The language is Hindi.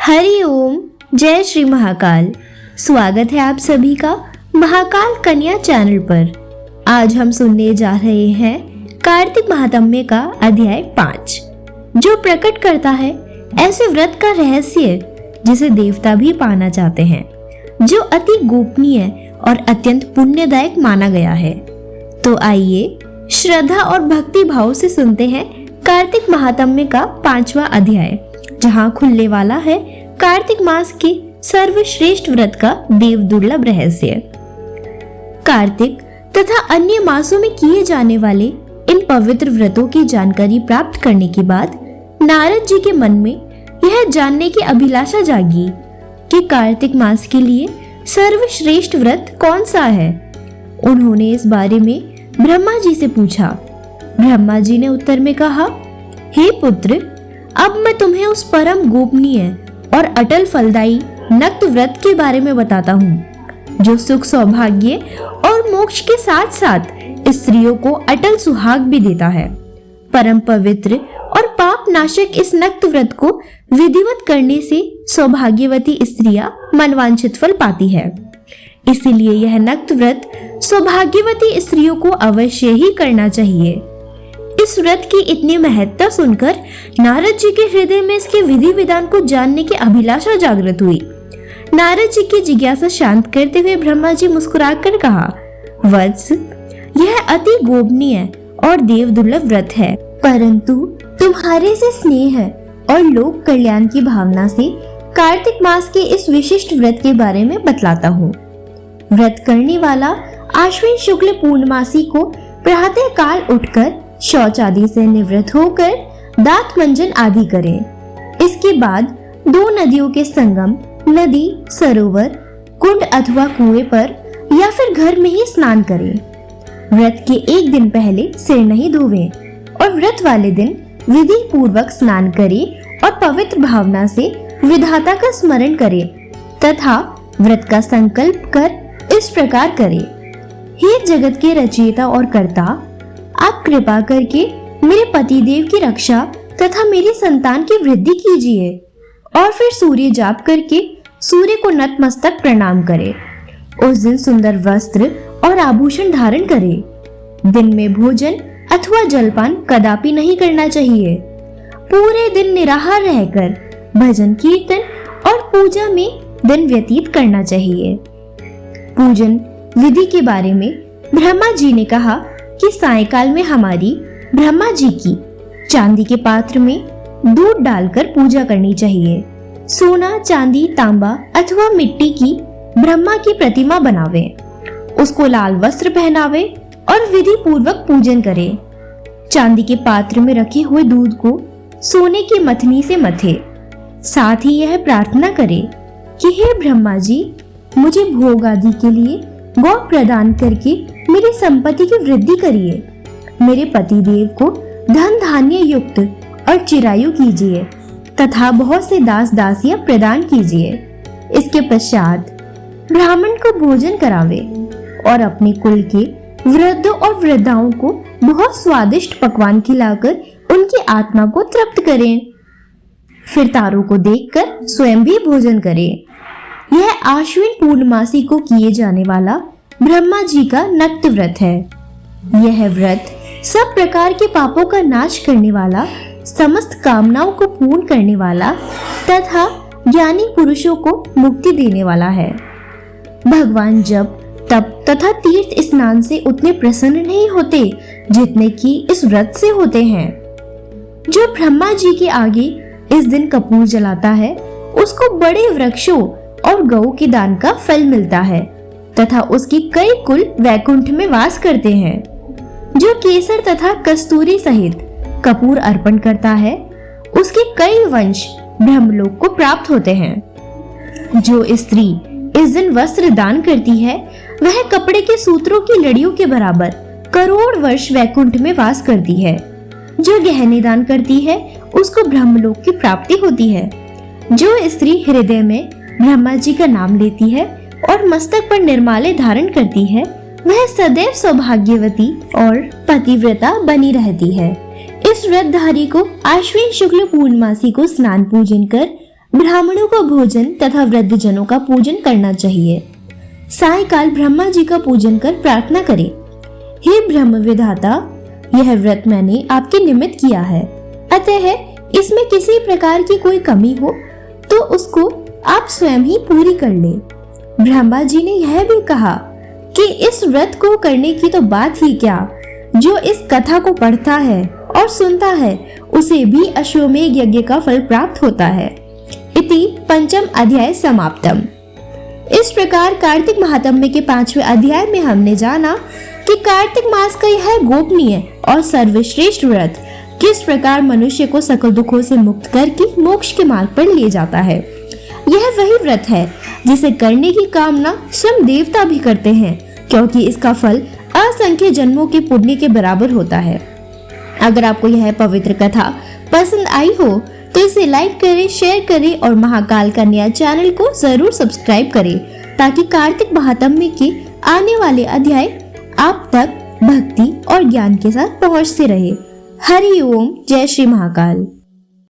हरि ओम। जय श्री महाकाल। स्वागत है आप सभी का महाकाल कन्या चैनल पर। आज हम सुनने जा रहे हैं कार्तिक महात्म्य का अध्याय 5, जो प्रकट करता है ऐसे व्रत का रहस्य जिसे देवता भी पाना चाहते हैं, जो अति गोपनीय और अत्यंत पुण्यदायक माना गया है। तो आइए श्रद्धा और भक्ति भाव से सुनते हैं कार्तिक महात्म्य का 5वां अध्याय, जहाँ खुलने वाला है कार्तिक मास के सर्वश्रेष्ठ व्रत का देव दुर्लभ रहस्य। कार्तिक तथा अन्य मासों में किए जाने वाले इन पवित्र व्रतों की जानकारी प्राप्त करने के बाद नारद जी के मन में यह जानने की अभिलाषा जागी कि कार्तिक मास के लिए सर्वश्रेष्ठ व्रत कौन सा है। उन्होंने इस बारे में ब्रह्मा जी से पूछा। ब्रह्मा जी ने उत्तर में कहा, हे पुत्र, अब मैं तुम्हें उस परम गोपनीय और अटल फलदायी नक्त व्रत के बारे में बताता हूँ, जो सुख सौभाग्य और मोक्ष के साथ साथ स्त्रियों को अटल सुहाग भी देता है। परम पवित्र और पाप नाशक इस नक्त व्रत को विधिवत करने से सौभाग्यवती स्त्रियां मनवांछित फल पाती है। इसीलिए यह नक्त व्रत सौभाग्यवती स्त्रियों को अवश्य ही करना चाहिए। इस व्रत की इतनी महत्ता सुनकर नारद जी के हृदय में इसके विधि विधान को जानने की अभिलाषा जागृत हुई। नारद जी की जिज्ञासा शांत करते हुए ब्रह्मा जी मुस्कुराकर कहा, वत्स, यह अति गोपनीय और देव दुर्लभ व्रत है, परंतु तुम्हारे से स्नेह और लोक कल्याण की भावना से कार्तिक मास के इस विशिष्ट व्रत के बारे में बतलाता हूँ। व्रत करने वाला आश्विन शुक्ल पूर्णमासी को प्रातः काल उठकर शौच आदि से निवृत्त होकर दांत मंजन आदि करें। इसके बाद 2 नदियों के संगम, नदी, सरोवर, कुंड अथवा कुएं पर या फिर घर में ही स्नान करें। व्रत के एक दिन पहले सिर नहीं धोवें और व्रत वाले दिन विधि पूर्वक स्नान करें और पवित्र भावना से विधाता का स्मरण करें तथा व्रत का संकल्प कर इस प्रकार करें, हे जगत के रचयिता और कर्ता, आप कृपा करके मेरे पतिदेव की रक्षा तथा मेरी संतान की वृद्धि कीजिए। और फिर सूर्य जाप करके सूर्य को नतमस्तक प्रणाम करें। उस दिन सुंदर वस्त्र और आभूषण धारण करें। दिन में भोजन अथवा जलपान कदापि नहीं करना चाहिए। पूरे दिन निराहार रहकर भजन कीर्तन और पूजा में दिन व्यतीत करना चाहिए। पूजन विधि के बारे में ब्रह्मा जी ने कहा कि सायंकाल में हमारी ब्रह्मा जी की चांदी के पात्र में दूध डालकर पूजा करनी चाहिए। सोना, चांदी, तांबा अथवा मिट्टी की ब्रह्मा की प्रतिमा बनावे, उसको लाल वस्त्र पहनावे और विधि पूर्वक पूजन करे। चांदी के पात्र में रखे हुए दूध को सोने की मथनी से मथे। साथ ही यह प्रार्थना करे कि हे ब्रह्मा जी, मुझे भोग आदि के लिए गौ प्रदान करके मेरी संपत्ति की वृद्धि करिए। मेरे पतिदेव को धन धान्य युक्त और चिरायु कीजिए तथा बहुत से दास दासियां प्रदान कीजिए। इसके पश्चात ब्राह्मण को भोजन करावे और अपने कुल के वृद्ध और वृद्धाओं को बहुत स्वादिष्ट पकवान खिलाकर उनकी आत्मा को तृप्त करें। फिर तारों को देखकर स्वयं भी भोजन करें। यह आश्विन पूर्णमासी को किए जाने वाला ब्रह्मा जी का नक्त व्रत है। यह व्रत सब प्रकार के पापों का नाश करने वाला, समस्त कामनाओं को पूर्ण करने वाला तथा ज्ञानी पुरुषों को मुक्ति देने वाला है। भगवान जप, तप तथा तीर्थ स्नान से उतने प्रसन्न नहीं होते जितने कि इस व्रत से होते हैं। जो ब्रह्मा जी के आगे इस दिन कपूर जलाता है, उसको बड़े वृक्षों और गऊ के दान का फल मिलता है तथा उसके कई कुल वैकुंठ में वास करते हैं। जो केसर तथा कस्तूरी सहित कपूर अर्पण करता है, उसके कई वंश ब्रह्मलोक को प्राप्त होते हैं। जो स्त्री इस दिन वस्त्र दान करती है, वह कपड़े के सूत्रों की लड़ियों के बराबर करोड़ वर्ष वैकुंठ में वास करती है। जो गहने दान करती है, उसको ब्रह्मलोक की प्राप्ति होती है। जो स्त्री हृदय में ब्रह्मा जी का नाम लेती है और मस्तक पर निर्माल्य धारण करती है, वह सदैव सौभाग्यवती और पतिव्रता बनी रहती है। इस व्रतधारी को आश्विन शुक्ल पूर्णमासी को स्नान पूजन कर ब्राह्मणों को भोजन तथा वृद्धजनों का पूजन करना चाहिए। सायंकाल ब्रह्मा जी का पूजन कर प्रार्थना करें, हे ब्रह्म विधाता, यह व्रत मैंने आपके निमित्त किया है, अतः इसमें किसी प्रकार की कोई कमी हो तो उसको आप स्वयं ही पूरी कर ले। ब्रह्मा जी ने यह भी कहा कि इस व्रत को करने की तो बात ही क्या, जो इस कथा को पढ़ता है और सुनता है उसे भी अश्वमेध यज्ञ का फल प्राप्त होता है। इति पंचम अध्याय समाप्तम। इस प्रकार कार्तिक महात्म्य के 5वें अध्याय में हमने जाना कि कार्तिक मास का यह गोपनीय और सर्वश्रेष्ठ व्रत किस प्रकार मनुष्य को सकल दुखों से मुक्त करके मोक्ष के मार्ग पर ले जाता है। यह वही व्रत है जिसे करने की कामना स्वयं देवता भी करते हैं, क्योंकि इसका फल असंख्य जन्मों के पुण्य के बराबर होता है। अगर आपको यह पवित्र कथा पसंद आई हो तो इसे लाइक करें, शेयर करें और महाकाल कन्या चैनल को जरूर सब्सक्राइब करें, ताकि कार्तिक महात्म्य के आने वाले अध्याय आप तक भक्ति और ज्ञान के साथ पहुंचते रहे। हरि ओम, जय श्री महाकाल।